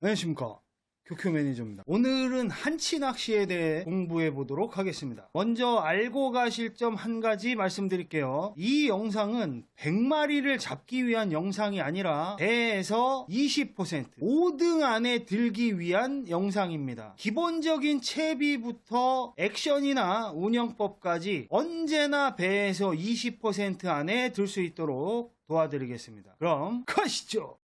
안녕하십니까, 교큐 매니저입니다. 오늘은 한치 낚시에 대해 공부해 보도록 하겠습니다. 먼저 알고 가실 점 한 가지 말씀드릴게요. 이 영상은 100마리를 잡기 위한 영상이 아니라 배에서 20% 5등 안에 들기 위한 영상입니다. 기본적인 채비부터 액션이나 운영법까지 언제나 배에서 20% 안에 들 수 있도록 도와드리겠습니다. 그럼 가시죠.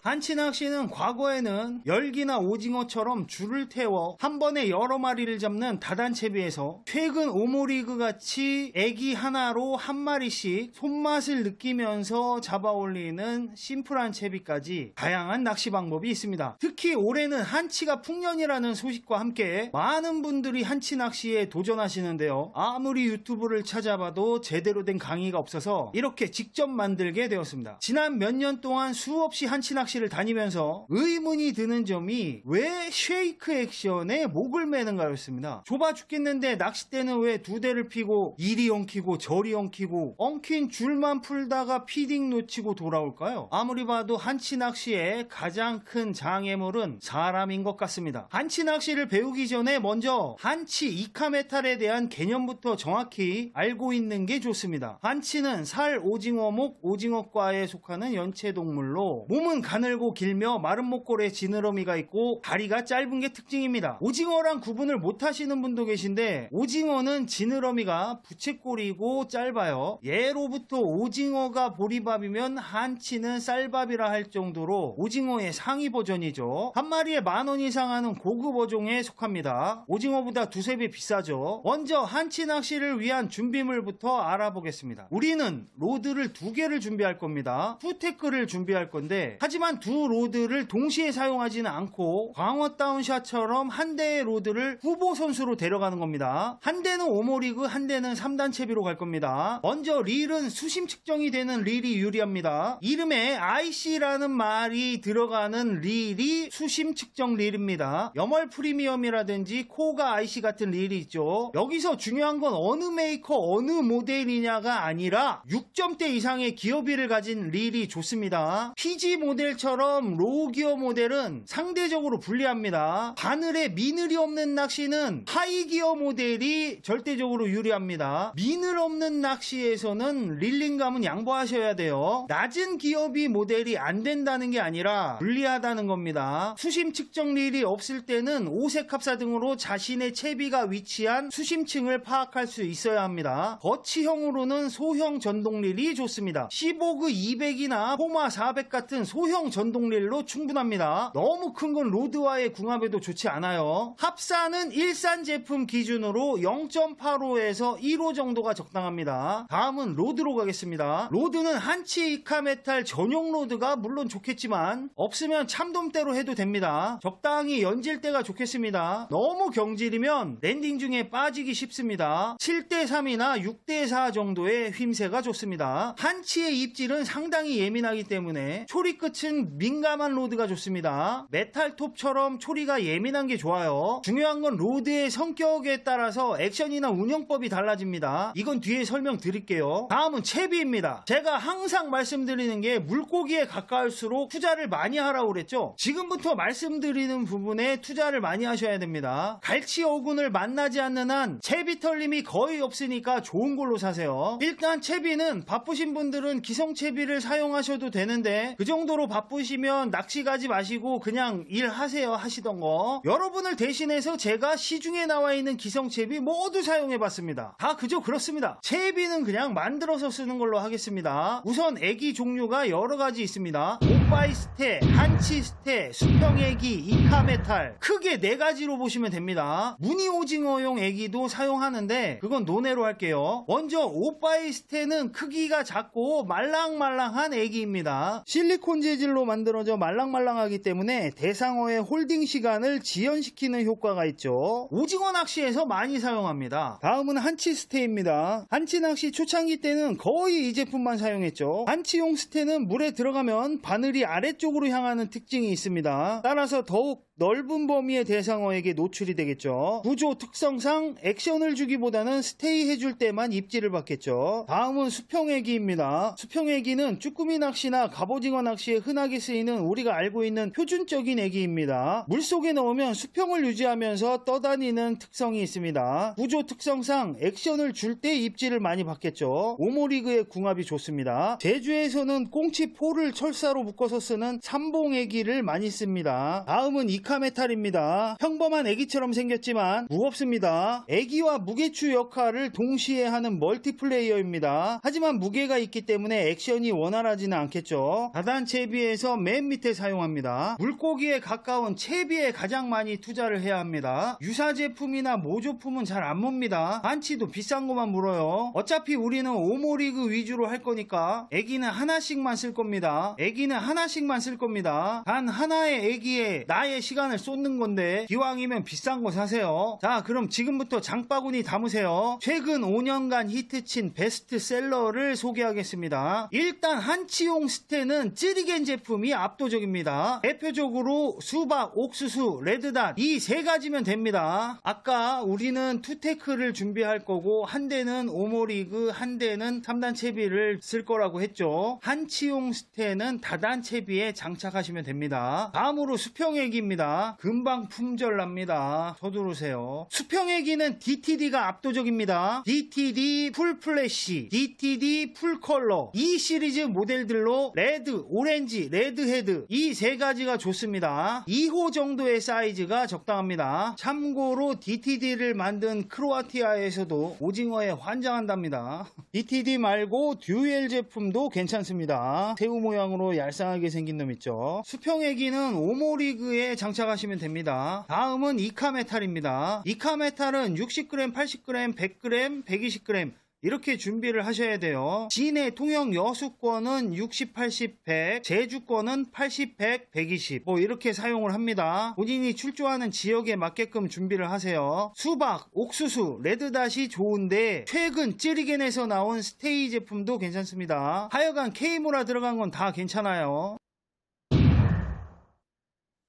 한치 낚시는 과거에는 열기나 오징어처럼 줄을 태워 한 번에 여러 마리를 잡는 다단채비에서 최근 오모리그 같이 애기 하나로 한 마리씩 손맛을 느끼면서 잡아 올리는 심플한 채비까지 다양한 낚시 방법이 있습니다. 특히 올해는 한치가 풍년이라는 소식과 함께 많은 분들이 한치 낚시에 도전하시는데요. 아무리 유튜브를 찾아봐도 제대로 된 강의가 없어서 이렇게 직접 만들게 되었습니다. 지난 몇 년 동안 수없이 한치 낚시를 다니면서 의문이 드는 점이 왜 쉐이크 액션에 목을 매는가 였습니다. 좁아 죽겠는데 낚싯대는 왜 두 대를 피고 이리 엉키고 저리 엉키고 엉킨 줄만 풀다가 피딩 놓치고 돌아올까요? 아무리 봐도 한치 낚시의 가장 큰 장애물은 사람인 것 같습니다. 한치 낚시를 배우기 전에 먼저 한치 이카메탈에 대한 개념부터 정확히 알고 있는 게 좋습니다. 한치는 살 오징어목 오징어과에 속하는 연체동물로 몸은 가늘고 길며 마른 목골에 지느러미가 있고 다리가 짧은 게 특징입니다. 오징어랑 구분을 못 하시는 분도 계신데 오징어는 지느러미가 부채꼴이고 짧아요. 예로부터 오징어가 보리밥이면 한치는 쌀밥이라 할 정도로 오징어의 상위 버전이죠. 한 마리에 10,000원 이상 하는 고급 어종에 속합니다. 오징어보다 두세 배 비싸죠. 먼저 한치 낚시를 위한 준비물부터 알아보겠습니다. 우리는 로드를 2개를 준비할 겁니다. 투테크를 준비할 건데 하지만 두 로드를 동시에 사용하지는 않고 광어 다운샷처럼 한 대의 로드를 후보 선수로 데려가는 겁니다. 한 대는 오모리그, 한 대는 3단 채비로 갈 겁니다. 먼저 릴은 수심 측정이 되는 릴이 유리합니다. 이름에 IC라는 말이 들어가는 릴이 수심 측정 릴입니다. 염월 프리미엄이라든지 코가 IC 같은 릴이 있죠. 여기서 중요한 건 어느 메이커 어느 모델이냐가 아니라 6점대 이상의 기어비를 가진 릴이 좋습니다. PG 모델처럼 로우 기어 모델은 상대적으로 불리합니다. 바늘에 미늘이 없는 낚시는 하이 기어 모델이 절대적으로 유리합니다. 미늘 없는 낚시에서는 릴링감은 양보하셔야 돼요. 낮은 기어비 모델이 안 된다는 게 아니라 불리하다는 겁니다. 수심 측정 릴이 없을 때는 오색합사 등으로 자신의 채비가 위치한 수심층을 파악할 수 있어야 합니다. 거치형으로는 소형 전동릴이 좋습니다. 15그 200이나 포마 400 같은 소형 전동릴로 충분합니다. 너무 큰 건 로드와의 궁합에도 좋지 않아요. 합사는 일산 제품 기준으로 0.85에서 1호 정도가 적당합니다. 다음은 로드로 가겠습니다. 로드는 한치 이카메탈 전용 로드가 물론 좋겠지만 없으면 참돔대로 해도 됩니다. 적당히 연질 때가 좋겠습니다. 너무 경질이면 랜딩 중에 빠지기 쉽습니다. 7대3이나 6대4 정도의 휘임새가 좋습니다. 한치의 입질은 상당히 예민하기 때문에 초리 끝은 민감한 로드가 좋습니다. 메탈톱처럼 초리가 예민한 게 좋아요. 중요한 건 로드의 성격에 따라서 액션이나 운영법이 달라집니다. 이건 뒤에 설명드릴게요. 다음은 채비입니다. 제가 항상 말씀드리는 게 물고기에 가까울수록 투자를 많이 하라고 그랬죠. 지금부터 말씀드리는 부분에 투자를 많이 하셔야 됩니다. 갈치 어군을 만나지 않는 한 채비 털림이 거의 없으니까 좋은 걸로 사세요. 일단 채비는 바쁘신 분들은 기성채비를 사용하셔도 되는데 그 정도로 바쁘시면 낚시 가지 마시고 그냥 일하세요 하시던 거. 여러분을 대신해서 제가 시중에 나와 있는 기성채비 모두 사용해봤습니다. 다 그저 그렇습니다. 채비는 그냥 만들어서 쓰는 걸로 하겠습니다. 우선 애기 종류가 여러가지 있습니다. 오빠이 스테, 한치 스테, 수평애기, 이카메탈 크게 4가지로 보시면 됩니다. 무늬 오징어용 애기도 사용하는데 그건 논외로 할게요. 먼저 오빠이 스테는 크기가 작고 말랑말랑한 애기입니다. 실리콘 재질로 만들어져 말랑말랑하기 때문에 대상어의 홀딩 시간을 지연시키는 효과가 있죠. 오징어 낚시에서 많이 사용합니다. 다음은 한치 스테입니다. 한치 낚시 초창기 때는 거의 이 제품만 사용했죠. 한치용 스테는 물에 들어가면 바늘이 아래쪽으로 향하는 특징이 있습니다. 따라서 더욱 넓은 범위의 대상어에게 노출이 되겠죠. 구조 특성상 액션을 주기보다는 스테이 해줄 때만 입질을 받겠죠. 다음은 수평애기입니다. 수평애기는 쭈꾸미 낚시나 갑오징어 낚시 낚시에 흔하게 쓰이는 우리가 알고 있는 표준적인 애기입니다. 물속에 넣으면 수평을 유지하면서 떠다니는 특성이 있습니다. 구조 특성상 액션을 줄 때 입질을 많이 받겠죠. 오모리그의 궁합이 좋습니다. 제주에서는 꽁치 포를 철사로 묶어서 쓰는 삼봉 애기를 많이 씁니다. 다음은 이카메탈입니다. 평범한 애기처럼 생겼지만 무겁습니다. 애기와 무게추 역할을 동시에 하는 멀티플레이어입니다. 하지만 무게가 있기 때문에 액션이 원활하지는 않겠죠. 다단채비에서 맨 밑에 사용합니다. 물고기에 가까운 채비에 가장 많이 투자를 해야 합니다. 유사 제품이나 모조품은 잘 안 뭅니다. 반치도 비싼 것만 물어요. 어차피 우리는 오모리그 위주로 할 거니까 애기는 하나씩만 쓸 겁니다. 애기는 하나씩만 쓸 겁니다. 단 하나의 애기에 나의 시간을 쏟는 건데 기왕이면 비싼 거 사세요. 자, 그럼 지금부터 장바구니 담으세요. 최근 5년간 히트친 베스트셀러를 소개하겠습니다. 일단 한치용 스테는 찌리겐 제품이 압도적입니다. 대표적으로 수박, 옥수수, 레드닷 이 세 가지면 됩니다. 아까 우리는 투테크를 준비할 거고 한 대는 오모리그, 한 대는 3단 채비를 쓸 거라고 했죠. 한치용 스테는 다단 채비에 장착하시면 됩니다. 다음으로 수평애기입니다. 금방 품절납니다. 서두르세요. 수평애기는 DTD가 압도적입니다. DTD 풀플래시, DTD 풀컬러 이 시리즈 모델들로 레드, 오렌지, 레드헤드 이 세 가지가 좋습니다. 2호 정도의 사이즈가 적당합니다. 참고로 DTD를 만든 크로아티아에서도 오징어에 환장한답니다. DTD 말고 듀엘 제품도 괜찮습니다. 새우 모양으로 얄쌍하게 생긴 놈 있죠. 수평애기는 오모리그에 장착하시면 됩니다. 다음은 이카메탈입니다. 이카메탈은 60g, 80g, 100g, 120g 이렇게 준비를 하셔야 돼요. 진해 통영 여수권은 60, 80, 100, 제주권은 80, 100, 120 뭐 이렇게 사용을 합니다. 본인이 출조하는 지역에 맞게끔 준비를 하세요. 수박, 옥수수, 레드닷이 좋은데 최근 찌리겐에서 나온 스테이 제품도 괜찮습니다. 하여간 K무라 들어간 건 다 괜찮아요.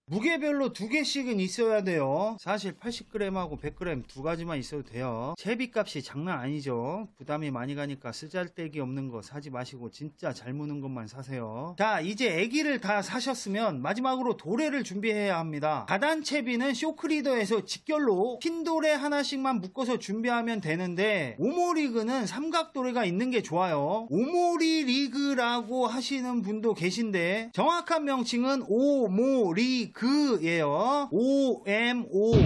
무게별로 2개씩은 있어야 돼요. 사실 80g하고 100g 두 가지만 있어도 돼요. 채비값이 장난 아니죠. 부담이 많이 가니까 쓰잘데기 없는 거 사지 마시고 진짜 잘 무는 것만 사세요. 자, 이제 애기를 다 사셨으면 마지막으로 도래를 준비해야 합니다. 다단 채비는 쇼크리더에서 직결로 핀도래 하나씩만 묶어서 준비하면 되는데 오모리그는 삼각도래가 있는 게 좋아요. 오모리 리그라고 하시는 분도 계신데 정확한 명칭은 오모리그 예요. OMO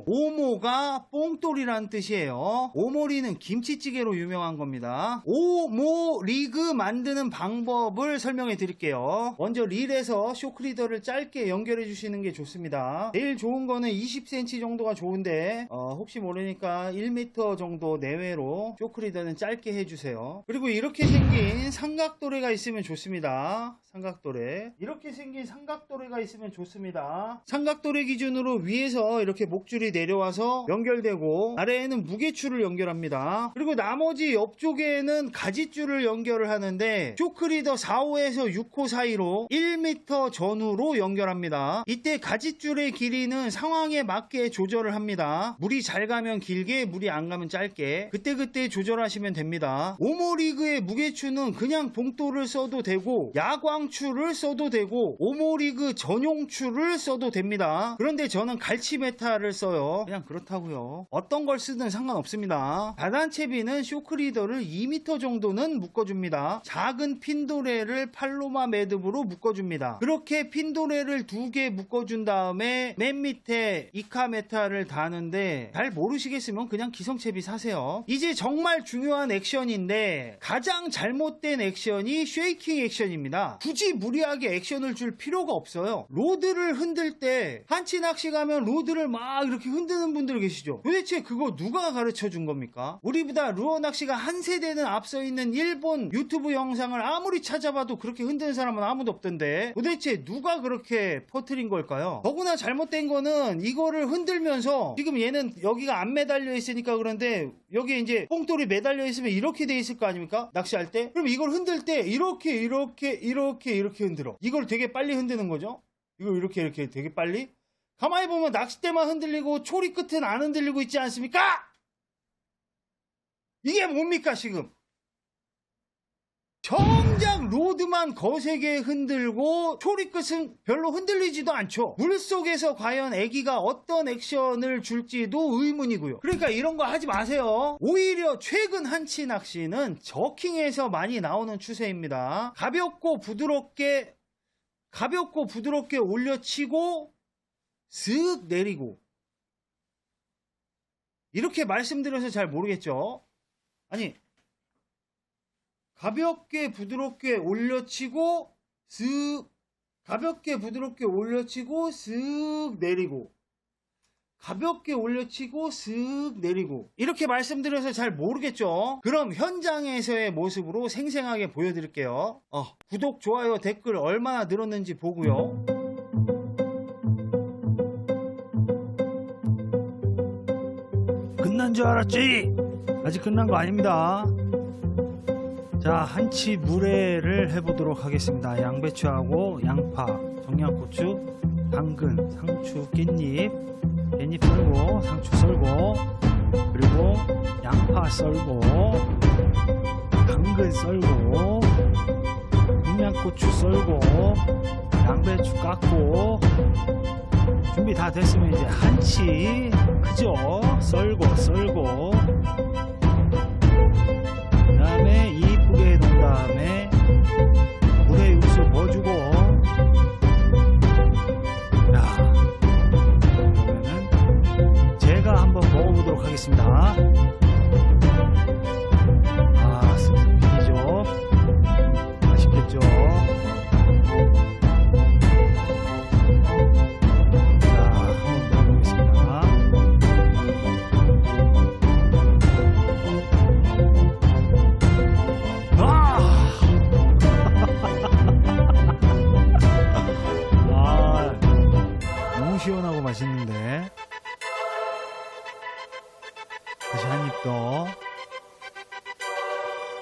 오모가 뽕돌이라는 뜻이에요. 오모리는 김치찌개로 유명한 겁니다. 오모리그 만드는 방법을 설명해 드릴게요. 먼저 릴에서 쇼크리더를 짧게 연결해 주시는 게 좋습니다. 제일 좋은 거는 20cm 정도가 좋은데 혹시 모르니까 1m 정도 내외로 쇼크리더는 짧게 해주세요. 그리고 이렇게 생긴 삼각도래가 있으면 좋습니다. 삼각도래 이렇게 생긴 삼각도래가 있으면 좋습니다. 삼각도래 기준으로 위에서 이렇게 목줄이 내려와서 연결되고 아래에는 무게줄을 연결합니다. 그리고 나머지 옆쪽에는 가지줄을 연결을 하는데 쇼크리더 4호에서 6호 사이로 1m 전후로 연결합니다. 이때 가지줄의 길이는 상황에 맞게 조절을 합니다. 물이 잘 가면 길게, 물이 안 가면 짧게 그때그때 조절하시면 됩니다. 오모리그의 무게추는 그냥 봉돌을 써도 되고 야광추를 써도 되고 오모리그 전용추를 써도 됩니다. 그런데 저는 갈치메탈을 써요. 그냥 그렇다고요. 어떤 걸 쓰든 상관없습니다. 다단채비는 쇼크리더를 2m 정도는 묶어줍니다. 작은 핀도레를 팔로마 매듭으로 묶어줍니다. 그렇게 핀도레를 2개 묶어준 다음에 맨 밑에 이카메탈을 다는데 잘 모르시겠으면 그냥 기성채비 사세요. 이제 정말 중요한 액션인데 가장 잘못된 액션이 쉐이킹 액션입니다. 굳이 무리하게 액션을 줄 필요가 없어요. 로드를 흔들 때 한치 낚시 가면 로드를 막 이렇게 흔드는 분들 계시죠. 도대체 그거 누가 가르쳐 준 겁니까? 우리보다 루어 낚시가 한 세대는 앞서 있는 일본 유튜브 영상을 아무리 찾아봐도 그렇게 흔드는 사람은 아무도 없던데 도대체 누가 그렇게 퍼뜨린 걸까요? 더구나 잘못된 거는 이거를 흔들면서 지금 얘는 여기가 안 매달려 있으니까 그런데 여기에 이제 뽕돌이 매달려 있으면 이렇게 돼 있을 거 아닙니까? 낚시할 때? 그럼 이걸 흔들 때 이렇게 흔들어. 이걸 되게 빨리 흔드는 거죠. 이거 이렇게 되게 빨리. 가만히 보면 낚싯대만 흔들리고 초리 끝은 안 흔들리고 있지 않습니까? 이게 뭡니까 지금? 정작 로드만 거세게 흔들고 초리 끝은 별로 흔들리지도 않죠. 물속에서 과연 애기가 어떤 액션을 줄지도 의문이고요. 그러니까 이런 거 하지 마세요. 오히려 최근 한치 낚시는 저킹에서 많이 나오는 추세입니다. 가볍고 부드럽게 올려치고 슥 내리고, 이렇게 말씀드려서 잘 모르겠죠. 아니, 가볍게 부드럽게 올려치고 슥 내리고, 가볍게 올려치고 슥 내리고, 이렇게 말씀드려서 잘 모르겠죠. 그럼 현장에서의 모습으로 생생하게 보여드릴게요. 구독, 좋아요, 댓글 얼마나 늘었는지 보고요. 끝난 줄 알았지? 아직 끝난 거 아닙니다. 자, 한치 물회를 해보도록 하겠습니다. 양배추하고 양파, 청양고추, 당근, 상추, 깻잎 썰고, 상추 썰고, 그리고 양파 썰고, 당근 썰고, 청양고추 썰고, 양배추 깎고, 준비 다 됐으면 이제 한치, 그죠? 썰고 그 다음에 이쁘게 해놓은 다음에 물에 육수 넣어주고, 야, 그러면은 제가 한번 먹어보도록 하겠습니다. 슴슴이죠. 맛있겠죠? 시원하고 맛있는데. 다시 한 입 더.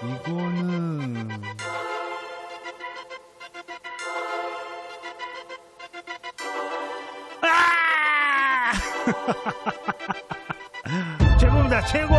이거는 최고입니다. 최고.